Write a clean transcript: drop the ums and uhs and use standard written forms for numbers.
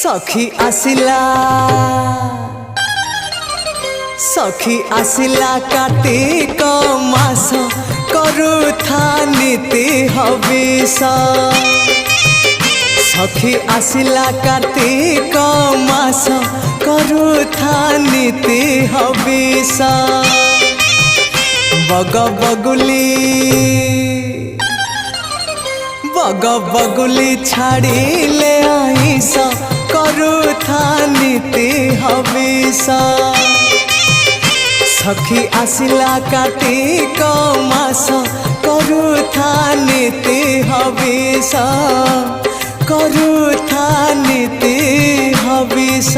सखी आसिला कार्तिक मास करुथा नीति हविष। सखी आसिला कार्तिक मास करुथा नीति हविष। बग बगुली छाड़िले आइस करुथा नीति हविष। सखी आसिला कार्तिक मास करुथा नीति हविष। करुथा नीति हविष।